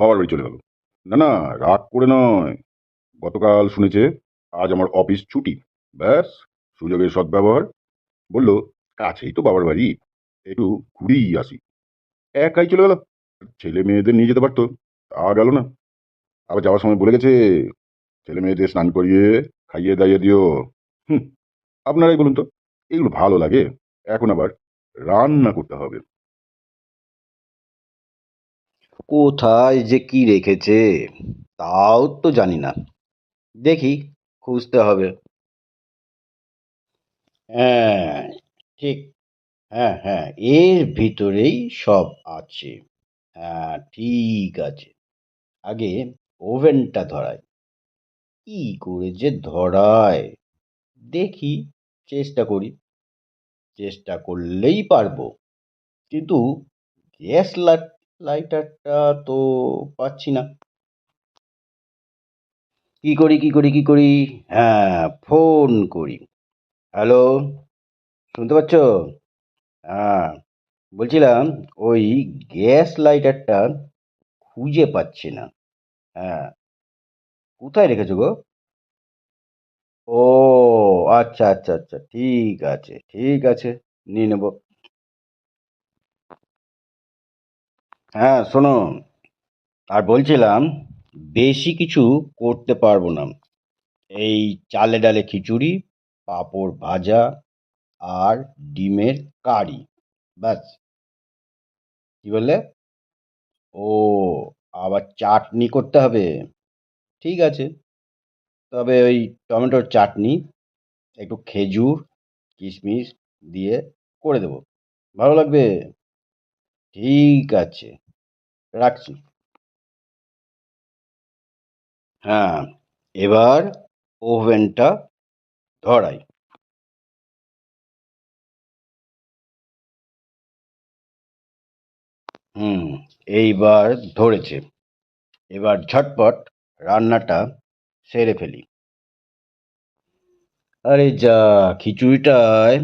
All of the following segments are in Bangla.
বাবার বাড়ি চলে গেল। না না, রাগ করে নয়, গতকাল শুনেছে আজ আমার অফিস ছুটি। ব্যাস, সুযোগের সদ্ব্যবহার। বলল কাছেই তো বাবার বাড়ি, একটু ঘুরেই আসি। একাই চলে গেল। ছেলে মেয়েদের নিয়ে যেতে পারতো, তা গেল না। আবার যাওয়ার সময় বলে গেছে ছেলে মেয়েদের স্নান করিয়ে খাইয়ে দাইয়ে দিও। হুম, আপনারাই বলুন তো, এগুলো ভালো লাগে? এখন আবার রান্না করতে হবে। কোথায় যে কি রেখেছে তাও তো জানি না। দেখি, খুঁজতে হবে। হ্যাঁ, ঠিক। হ্যাঁ হ্যাঁ, এর ভিতরেই সব আছে। হ্যাঁ, ঠিক আছে। আগে ওভেনটা ধরাই। কি করে যে ধরায় দেখি, চেষ্টা করি। চেষ্টা করলেই পারবো, কিন্তু গ্যাস লাইটারটা তো পাচ্ছি না। কি করি? হ্যাঁ, ফোন করি। হ্যালো, শুনতে পাচ্ছ? হ্যাঁ, বলছিলাম ওই গ্যাস লাইটারটা খুঁজে পাচ্ছি না। হ্যাঁ, কোথায় রেখেছো গো? ও, আচ্ছা, ঠিক আছে, নিয়ে নেব। হ্যাঁ, শোনো, আর বলছিলাম বেশি কিছু করতে পারবো না। এই চালে ডালে খিচুড়ি, পাঁপড় ভাজা আর ডিমের কারি, ব্যাস। কি বললে? ও, আবার চাটনি করতে হবে। ঠিক আছে, তবে ওই টমেটোর চাটনি, একটু খেজুর কিশমিশ দিয়ে করে দেবো, ভালো লাগবে। ঠিক আছে, রাখছি। হ্যাঁ, এবার ওভেনটা ধরাই। হুম, এইবার ধরেছে। এবার ঝটপট রান্নাটা সেরে ফেলি। আরে যা, খিচুড়িটায়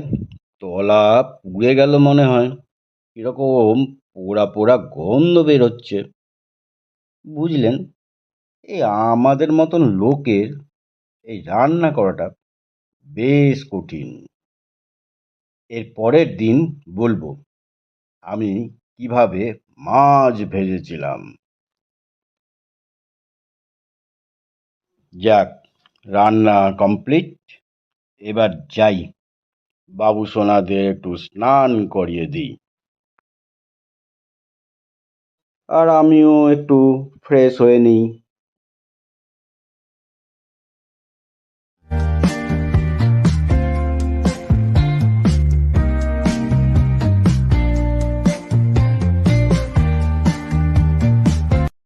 তলা পুড়ে গেল মনে হয়। কিরকম পোড়া পোড়া গন্ধ বেরোচ্ছে। বুঝলেন, এই আমাদের মতন লোকের এই রান্না করাটা বেশ কঠিন। এর পরের দিন বলবো আমি কিভাবে মাছ ভেজেছিলাম। যাক, রান্না কমপ্লিট। এবার যাই, বাবু সোনাদের একটু স্নান করিয়ে দিই, আর আমিও একটু ফ্রেশ হয়ে নিই।